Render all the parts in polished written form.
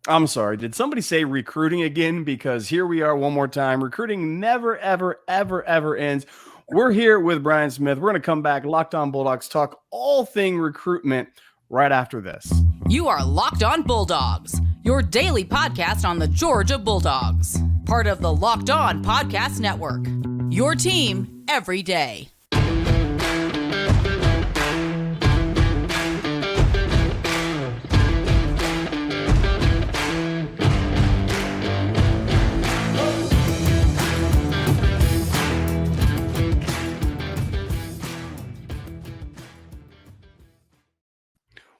I'm sorry. Did somebody say recruiting again? Because here we are one more time. Recruiting never, ever, ever, ever ends. We're here with Brian Smith. We're going to come back, Locked On Bulldogs, talk all thing recruitment right after this. You are Locked On Bulldogs, your daily podcast on the Georgia Bulldogs, part of the Locked On Podcast Network. Your team every day.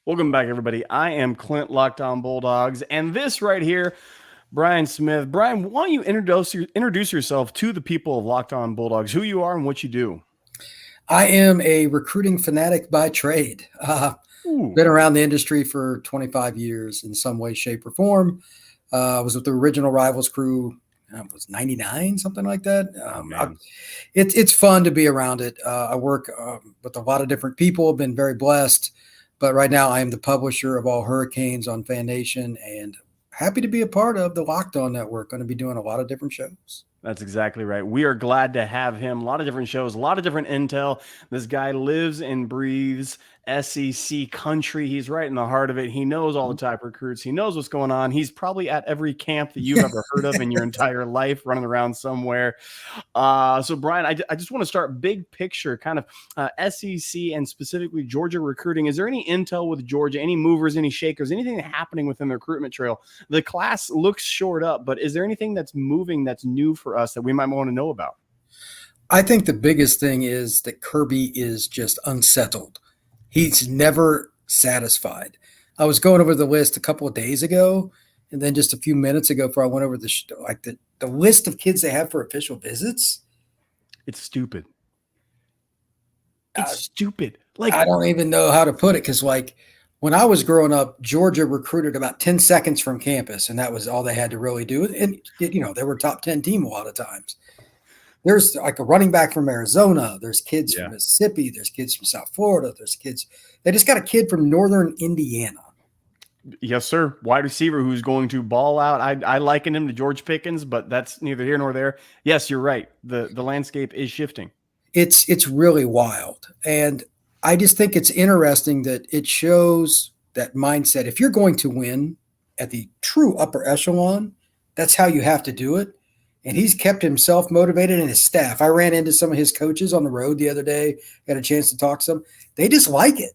Welcome back, everybody. I am Clint, Locked On Bulldogs, and this right here, Brian Smith. Brian, why don't you introduce yourself to the people of Locked On Bulldogs, who you are and what you do? I am a recruiting fanatic by trade. Been around the industry for 25 years in some way, shape, or form. I was with the original Rivals crew. It was 99, something like that. It's fun to be around it. I work with a lot of different people. I've been very blessed. But right now, I am the publisher of all Hurricanes on Fan Nation and happy to be a part of the Locked On Network. Going to be doing a lot of different shows. That's exactly right. We are glad to have him. A lot of different shows, a lot of different intel. This guy lives and breathes SEC country. He's right in the heart of it. He knows all the top recruits. He knows what's going on. He's probably at every camp that you've ever heard of in your entire life, running around somewhere. So, Brian, I just want to start big picture, kind of SEC and specifically Georgia recruiting. Is there any intel with Georgia, any movers, any shakers, anything happening within the recruitment trail? The class looks shored up, but is there anything that's moving that's new for us that we might want to know about? I think the biggest thing is that Kirby is just unsettled. He's never satisfied. I was going over the list a couple of days ago, and then just a few minutes ago before I went over the list of kids they have for official visits. It's stupid. It's stupid. Like, I don't even know how to put it, because when I was growing up, Georgia recruited about 10 seconds from campus, and that was all they had to really do. And, they were a top 10 team a lot of times. There's like a running back from Arizona. There's kids from Mississippi. There's kids from South Florida. There's kids. They just got a kid from northern Indiana. Yes, sir. Wide receiver who's going to ball out. I liken him to George Pickens, but that's neither here nor there. Yes, you're right. The landscape is shifting. It's really wild. And I just think it's interesting that it shows that mindset. If you're going to win at the true upper echelon, that's how you have to do it. And he's kept himself motivated and his staff. I ran into some of his coaches on the road the other day, got a chance to talk to them. They just like it.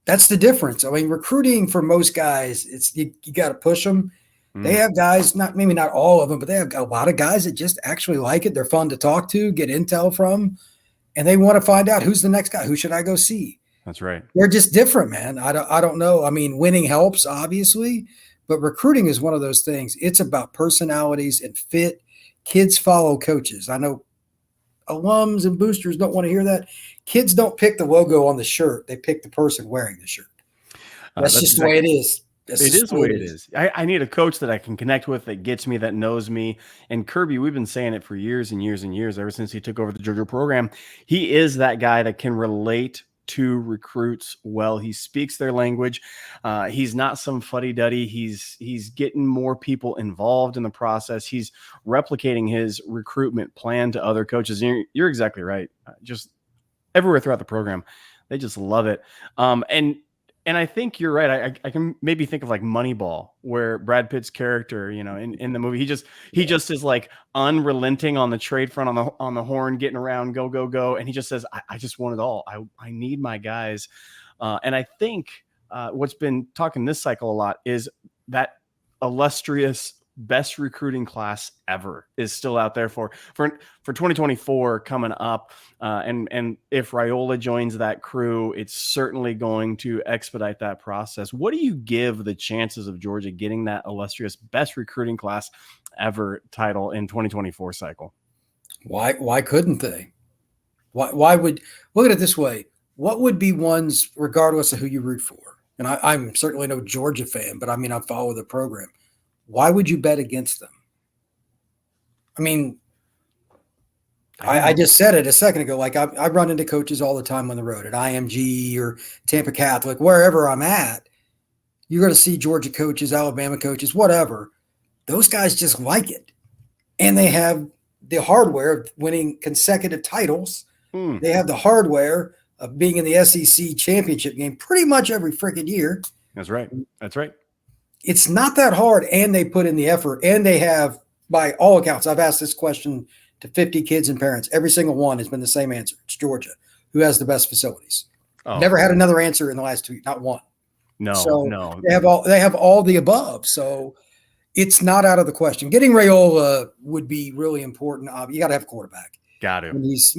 That's the difference. I mean, recruiting for most guys, it's you got to push them. They have guys, maybe not all of them, but they have a lot of guys that just actually like it. They're fun to talk to, get intel from, and they want to find out who's the next guy. Who should I go see? That's right. They're just different, man. I don't know. I mean, winning helps, obviously, but recruiting is one of those things. It's about personalities and fit. Kids follow coaches. I know alums and boosters don't want to hear that. Kids don't pick the logo on the shirt. They pick the person wearing the shirt. That's just the way it is. It is the way it is. I need a coach that I can connect with, that gets me, that knows me. And Kirby, we've been saying it for years and years and years, ever since he took over the Georgia program. He is that guy that can relate to recruits well. He speaks their language. He's not some fuddy-duddy. He's getting more people involved in the process. He's replicating his recruitment plan to other coaches. You're exactly right. Just everywhere throughout the program, they just love it. And I think you're right. I can maybe think of like Moneyball, where Brad Pitt's character, in the movie, he just is like unrelenting on the trade front, on the horn, getting around, go. And he just says, I just want it all. I need my guys. And I think what's been talking this cycle a lot is that illustrious best recruiting class ever is still out there for 2024 coming up. And if Raiola joins that crew, it's certainly going to expedite that process. What do you give the chances of Georgia getting that illustrious best recruiting class ever title in 2024 cycle? Why couldn't they? Why would, look at it this way. What would be ones, regardless of who you root for? And I'm certainly no Georgia fan, but I mean, I follow the program. Why would you bet against them? I mean, I just said it a second ago. Like I run into coaches all the time on the road at IMG or Tampa Catholic, wherever I'm at. you're going to see Georgia coaches, Alabama coaches, whatever. Those guys just like it. And they have the hardware of winning consecutive titles. They have the hardware of being in the SEC championship game pretty much every freaking year. That's right. That's right. It's not that hard, and they put in the effort, and they have, by all accounts, I've asked this question to 50 kids and parents. Every single one has been the same answer. It's Georgia, who has the best facilities. Oh. Never had another answer in the last 2 years, not one. No. They have all the above. So it's not out of the question. Getting Raiola would be really important. You got to have a quarterback. Got to. And he's,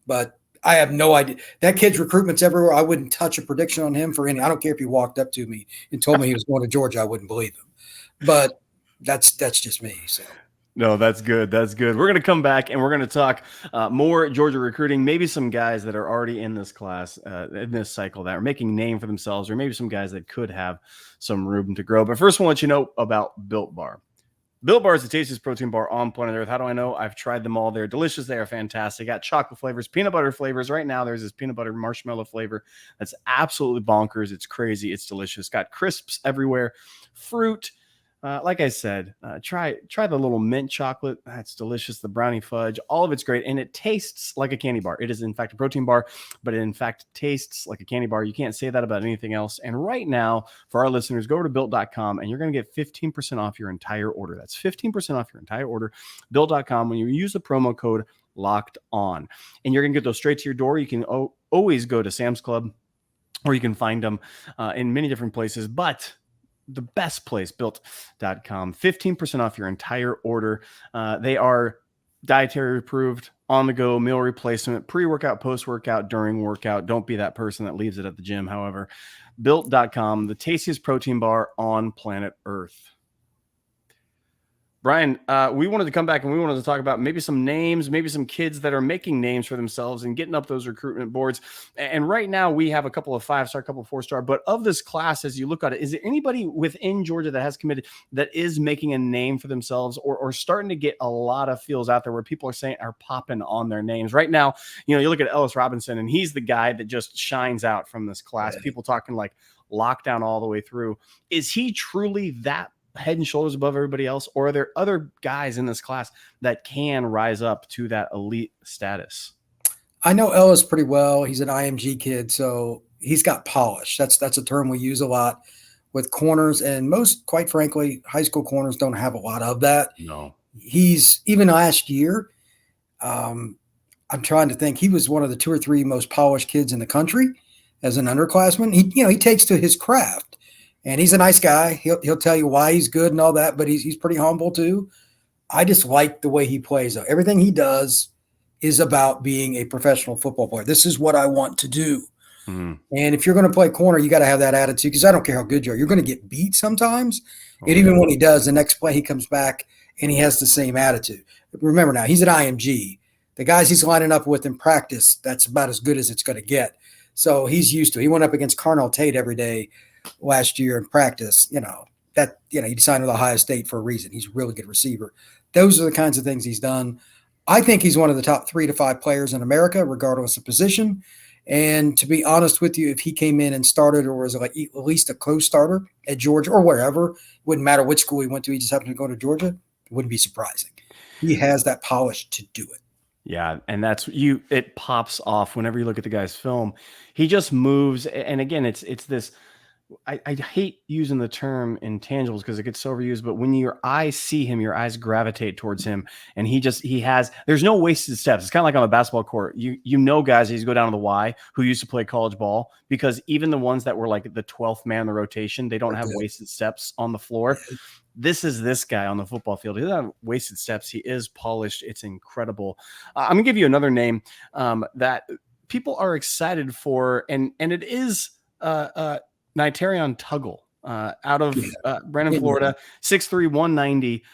but I have no idea. That kid's recruitment's everywhere. I wouldn't touch a prediction on him for any. I don't care if he walked up to me and told me he was going to Georgia. I wouldn't believe him. But that's just me. So. No, that's good. That's good. We're going to come back and we're going to talk more Georgia recruiting, maybe some guys that are already in this class, in this cycle that are making a name for themselves, or maybe some guys that could have some room to grow. But first, we'll let you know about Built Bar. Built Bar is the tastiest protein bar on planet Earth. How do I know? I've tried them all. They're delicious. They are fantastic. Got chocolate flavors, peanut butter flavors. Right now, there's this peanut butter marshmallow flavor that's absolutely bonkers. It's crazy. It's delicious. Got crisps everywhere, fruit. Like I said, try the little mint chocolate. That's delicious. The brownie fudge, all of it's great. And it tastes like a candy bar. It is, in fact, a protein bar, but it, in fact, tastes like a candy bar. You can't say that about anything else. And right now, for our listeners, go over to Built.com and you're going to get 15% off your entire order. That's 15% off your entire order. Built.com when you use the promo code Locked On. And you're going to get those straight to your door. You can always go to Sam's Club, or you can find them in many different places. But the best place, Built.com, 15% off your entire order. They are dietary approved, on the go, meal replacement, pre-workout, post-workout, during workout. Don't be that person that leaves it at the gym. However, Built.com, the tastiest protein bar on planet Earth. Brian, we wanted to come back and we wanted to talk about maybe some names, maybe some kids that are making names for themselves and getting up those recruitment boards. And right now we have a couple of 5-star, a couple of 4-star, but of this class, as you look at it, is there anybody within Georgia that has committed that is making a name for themselves or starting to get a lot of feels out there where people are popping on their names right now? You look at Ellis Robinson and he's the guy that just shines out from this class. Yeah. People talking like lockdown all the way through. Is he truly that head and shoulders above everybody else, or are there other guys in this class that can rise up to that elite status? I know Ellis pretty well. He's an IMG kid, so he's got polish. That's a term we use a lot with corners, and most, quite frankly, high school corners don't have a lot of that. No. He's, even last year, I'm trying to think, he was one of the 2 or 3 most polished kids in the country as an underclassman. He takes to his craft. And he's a nice guy. He'll tell you why he's good and all that, but he's pretty humble too. I just like the way he plays. Everything he does is about being a professional football player. This is what I want to do. Mm-hmm. And if you're going to play corner, you got to have that attitude, because I don't care how good you are. You're going to get beat sometimes. And even when he does, the next play he comes back and he has the same attitude. Remember now, he's at IMG. The guys he's lining up with in practice, that's about as good as it's going to get. So he's used to it. He went up against Carnell Tate every day last year in practice. He signed with Ohio State for a reason. He's a really good receiver. Those are the kinds of things he's done. I think he's one of the top 3 to 5 players in America, regardless of position. And to be honest with you, if he came in and started, or was like at least a co-starter at Georgia or wherever, wouldn't matter which school he went to, he just happened to go to Georgia, it wouldn't be surprising. He has that polish to do it. Yeah, and it pops off whenever you look at the guy's film. He just moves, and again, it's this. I hate using the term intangibles because it gets so overused, but when your eyes see him, your eyes gravitate towards him, and there's no wasted steps. It's kind of like on a basketball court. Guys, as you go down to the Y who used to play college ball, because even the ones that were like the 12th man in the rotation, they don't have wasted steps on the floor. This is this guy on the football field. He doesn't have wasted steps. He is polished. It's incredible. I'm gonna give you another name that people are excited for, and it is Nitarion Tuggle out of Brandon, Florida, 6'3", 190.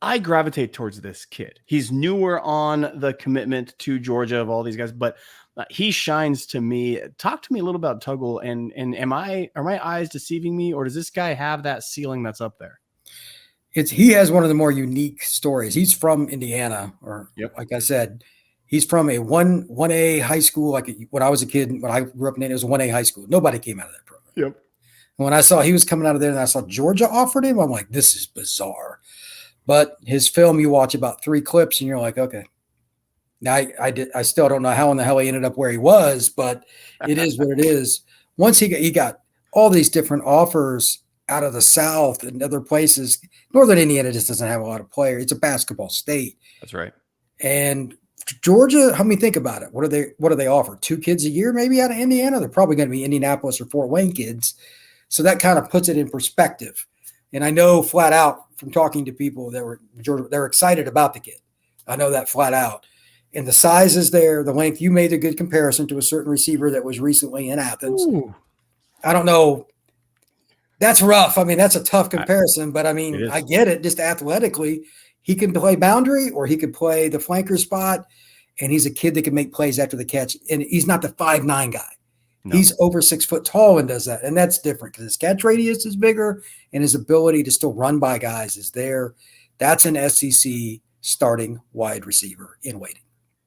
I gravitate towards this kid. He's newer on the commitment to Georgia of all these guys, but he shines to me. Talk to me a little about Tuggle, and are my eyes deceiving me, or does this guy have that ceiling that's up there? He has one of the more unique stories. He's from Indiana, like I said, he's from a 1A high school. Like when I was a kid, when I grew up in Indiana, it was a 1A high school. Nobody came out of that program. Yep. When I saw he was coming out of there and I saw Georgia offered him, I'm like, this is bizarre. But his film, you watch about 3 clips and you're like, okay. Now I still don't know how in the hell he ended up where he was, but it is what it is. Once he got all these different offers out of the South and other places. Northern Indiana just doesn't have a lot of players. It's a basketball state. That's right. And Georgia, I mean, think about it. What do they offer? 2 kids a year, maybe out of Indiana? They're probably going to be Indianapolis or Fort Wayne kids. So that kind of puts it in perspective. And I know flat out from talking to people that were Georgia, they're excited about the kid. I know that flat out. And the size is there, the length. You made a good comparison to a certain receiver that was recently in Athens. Ooh. I don't know. That's rough. I mean, that's a tough comparison, but I mean, I get it. Just athletically, he can play boundary or he could play the flanker spot, and he's a kid that can make plays after the catch. And he's not the 5'9" guy. No. He's over 6 foot tall and does that. And that's different because his catch radius is bigger and his ability to still run by guys is there. That's an SEC starting wide receiver in waiting.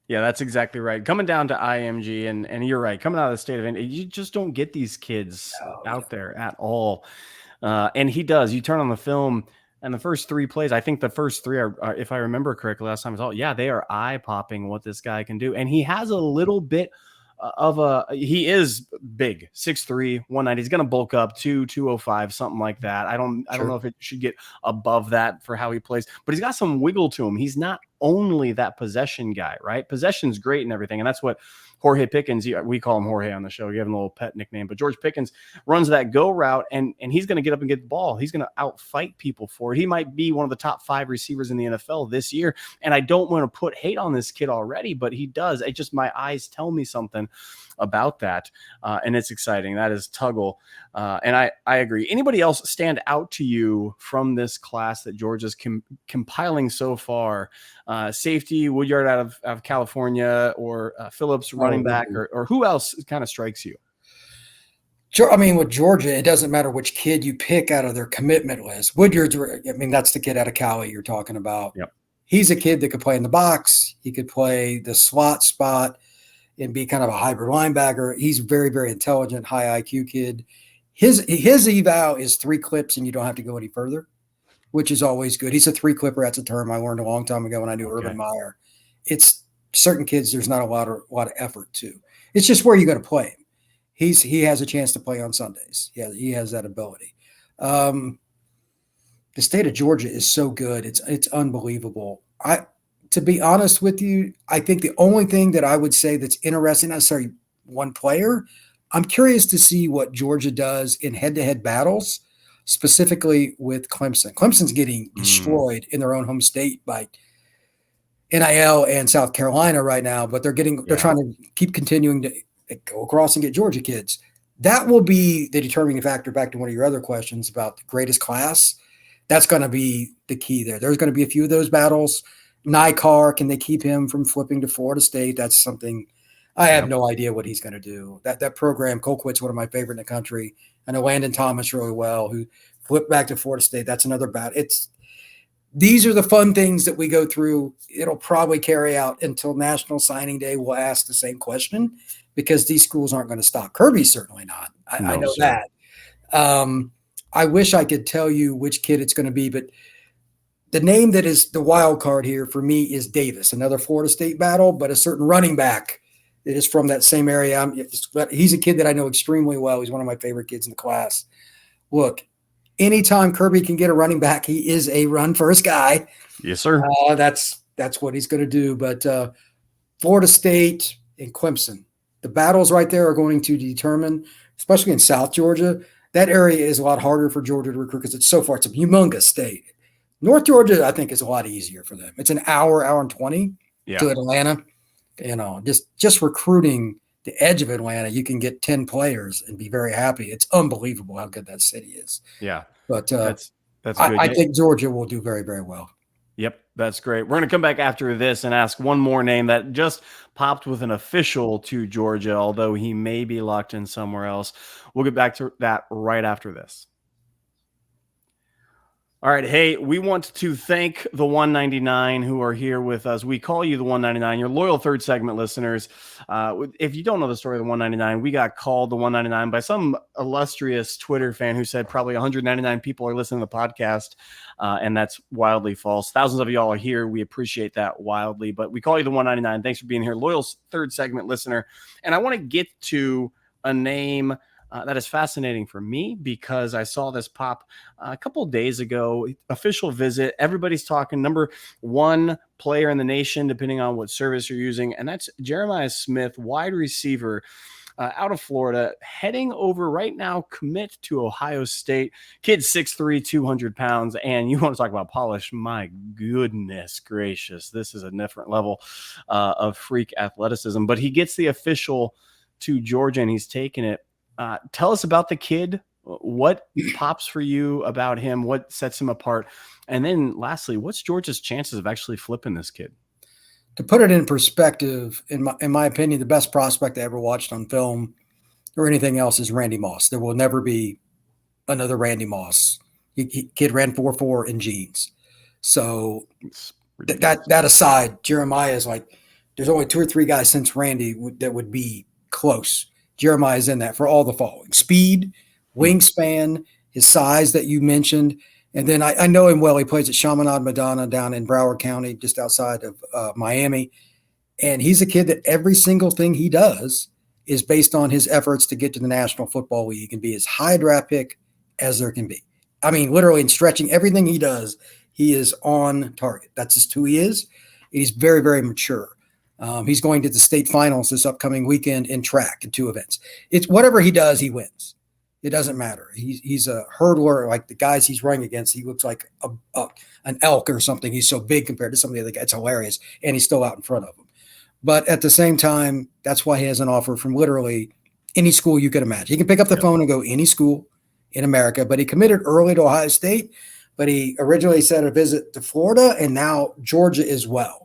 Yeah, that's exactly right. Coming down to IMG, and you're right. Coming out of the state of Indiana, you just don't get these kids out there at all. And he does. You turn on the film, and the first 3 plays, I think the first 3 are, if I remember correctly, last time I saw, they are eye-popping what this guy can do. And he has a little bit he is big, 6'3", 190. He's going to bulk up to 205, something like that. I don't know if it should get above that for how he plays, but he's got some wiggle to him. He's not only that possession guy, right? Possession's great and everything. And that's what Jorge Pickens, we call him Jorge on the show. You have a little pet nickname, but George Pickens runs that go route and he's going to get up and get the ball. He's going to outfight people for it. He might be one of the top 5 receivers in the NFL this year. And I don't want to put hate on this kid already, but he does. It just, my eyes tell me something about that. And it's exciting. That is Tuggle. And I agree. Anybody else stand out to you from this class that Georgia's compiling so far? Safety, Woodyard out of California, or Phillips running back, or who else kind of strikes you? Sure. I mean, with Georgia, it doesn't matter which kid you pick out of their commitment list. Woodyard's, I mean, that's the kid out of Cali you're talking about. Yep. He's a kid that could play in the box. He could play the slot spot and be kind of a hybrid linebacker. He's very, very intelligent, high IQ kid. His eval is 3 clips and you don't have to go any further, which is always good. He's a 3 clipper. That's a term I learned a long time ago when I knew Urban Meyer. It's certain kids, there's not a lot of effort to. It's just where you're going to play him. He has a chance to play on Sundays. Yeah, he has that ability. The state of Georgia is so good. It's unbelievable. To be honest with you, I think the only thing that I would say that's interesting, not necessarily one player, I'm curious to see what Georgia does in head-to-head battles, specifically with Clemson. Clemson's getting destroyed in their own home state by NIL and South Carolina right now, but they're trying to keep continuing to go across and get Georgia kids. That will be the determining factor, back to one of your other questions about the greatest class. That's going to be the key there. There's going to be a few of those battles. Nycar, can they keep him from flipping to Florida State? That's something I have no idea what he's going to do. That program, Colquitt's one of my favorite in the country. I know Landon Thomas really well, who flipped back to Florida State. That's another battle. These are the fun things that we go through. It'll probably carry out until National Signing Day. We'll ask the same question because these schools aren't going to stop. Kirby's certainly not. I know that. I wish I could tell you which kid it's going to be, but the name that is the wild card here for me is Davis, another Florida State battle, but a certain running back that is from that same area. He's a kid that I know extremely well. He's one of my favorite kids in the class. Look, anytime Kirby can get a running back, he is a run-first guy. Yes, sir. That's what he's going to do. But Florida State and Clemson, the battles right there are going to determine, especially in South Georgia, that area is a lot harder for Georgia to recruit because it's a humongous state. North Georgia, I think, is a lot easier for them. It's an hour and 20 to Atlanta. Just recruiting the edge of Atlanta, you can get 10 players and be very happy. It's unbelievable how good that city is. Yeah. But that's good. I think Georgia will do very, very well. Yep, that's great. We're going to come back after this and ask one more name that just popped with an official to Georgia, although he may be locked in somewhere else. We'll get back to that right after this. All right. Hey, we want to thank the 199 who are here with us. We call you the 199, your loyal third segment listeners. If you don't know the story of the 199, we got called the 199 by some illustrious Twitter fan who said probably 199 people are listening to the podcast. And that's wildly false. Thousands of y'all are here. We appreciate that wildly, but we call you the 199. Thanks for being here. Loyal third segment listener. And I want to get to a name that is fascinating for me because I saw this pop a couple of days ago. Official visit. Everybody's talking number one player in the nation, depending on what service you're using. And that's Jeremiah Smith, wide receiver out of Florida, heading over right now, commit to Ohio State. Kid 6'3", 200 pounds. And you want to talk about polish? My goodness gracious. This is a different level of freak athleticism. But he gets the official to Georgia and he's taking it. Tell us about the kid. What pops for you about him? What sets him apart? And then lastly, what's Georgia's chances of actually flipping this kid? To put it in perspective, in my opinion, the best prospect I ever watched on film or anything else is Randy Moss. There will never be another Randy Moss. Kid ran 4.4 in jeans. So that aside, Jeremiah is like, there's only 2 or 3 guys since Randy that would be close. Jeremiah is in that for all the following: speed, wingspan, his size that you mentioned. And then I know him well. He plays at Chaminade Madonna down in Broward County, just outside of Miami. And he's a kid that every single thing he does is based on his efforts to get to the National Football League and be as high a draft pick as there can be. I mean, literally in stretching everything he does, he is on target. That's just who he is. He's very, very mature. He's going to the state finals this upcoming weekend in track in 2 events. It's whatever he does, he wins. It doesn't matter. He's a hurdler. Like the guys he's running against, he looks like an elk or something. He's so big compared to some of the other guys. It's hilarious. And he's still out in front of them. But at the same time, that's why he has an offer from literally any school you could imagine. He can pick up the phone and go any school in America, but he committed early to Ohio State, but he originally said a visit to Florida and now Georgia as well.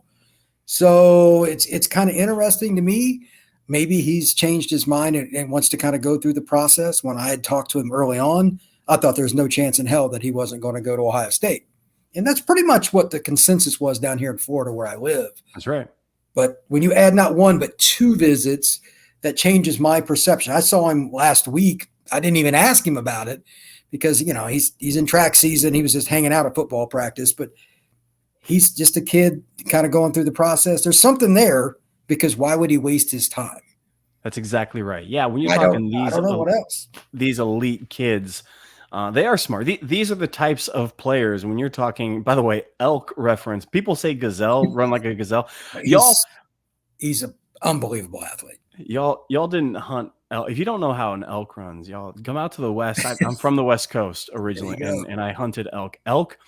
So it's kind of interesting to me. Maybe he's changed his mind and wants to kind of go through the process. When I had talked to him early on, I thought there's no chance in hell that he wasn't going to go to Ohio State. And that's pretty much what the consensus was down here in Florida where I live. That's right. But when you add not 1, but 2 visits, that changes my perception. I saw him last week. I didn't even ask him about it because, you know, he's in track season. He was just hanging out at football practice, but he's just a kid kind of going through the process. There's something there because why would he waste his time? That's exactly right. Yeah, when you're talking these elite kids, they are smart. These are the types of players when you're talking, by the way, elk reference. People say gazelle, run like a gazelle. He's an unbelievable athlete. Y'all didn't hunt elk. If you don't know how an elk runs, y'all come out to the West. I'm from the West Coast originally, and I hunted elk. Elk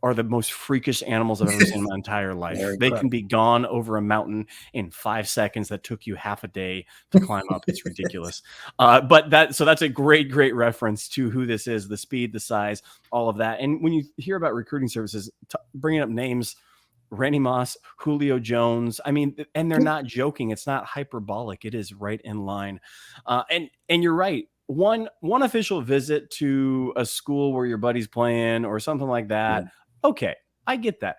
are the most freakish animals I've ever seen in my entire life. They can be gone over a mountain in 5 seconds that took you half a day to climb up. It's ridiculous. But that's a great reference to who this is, the speed, the size, all of that. And when you hear about recruiting services, bringing up names, Randy Moss, Julio Jones, I mean, and they're not joking. It's not hyperbolic. It is right in line. And you're right. One official visit to a school where your buddy's playing or something like that. Yeah. Okay, I get that.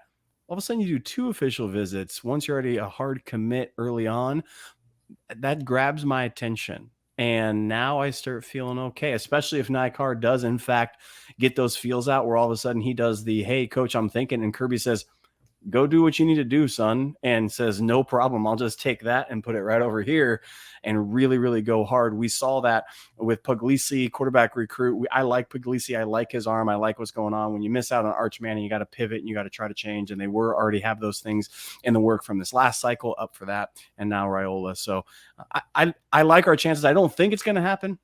All of a sudden you do 2 official visits. Once you're already a hard commit early on, that grabs my attention. And now I start feeling okay, especially if Nikar does, in fact, get those feels out where all of a sudden he does the, hey, coach, I'm thinking. And Kirby says, go do what you need to do, son. And says, no problem. I'll just take that and put it right over here and really go hard. We saw that with Puglisi, quarterback recruit. I like Puglisi. I like his arm. I like what's going on. When you miss out on Arch Manning, you got to pivot and you got to try to change. And they already have those things in the work from this last cycle up for that. And now Raiola. So I like our chances. I don't think it's going to happen.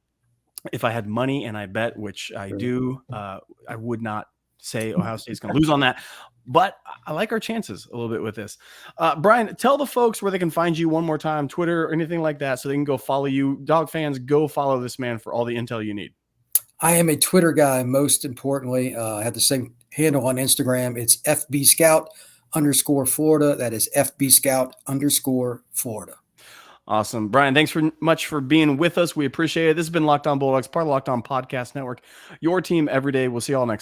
If I had money and I bet, which I do, I would not say Ohio State's going to lose on that. But I like our chances a little bit with this. Brian, tell the folks where they can find you one more time, Twitter or anything like that, so they can go follow you. Dog fans, go follow this man for all the intel you need. I am a Twitter guy, most importantly. I have the same handle on Instagram. It's FB Scout _Florida. That is FB Scout _Florida. Awesome. Brian, thanks much for being with us. We appreciate it. This has been Locked On Bulldogs, part of the Locked On Podcast Network. Your team every day. We'll see you all next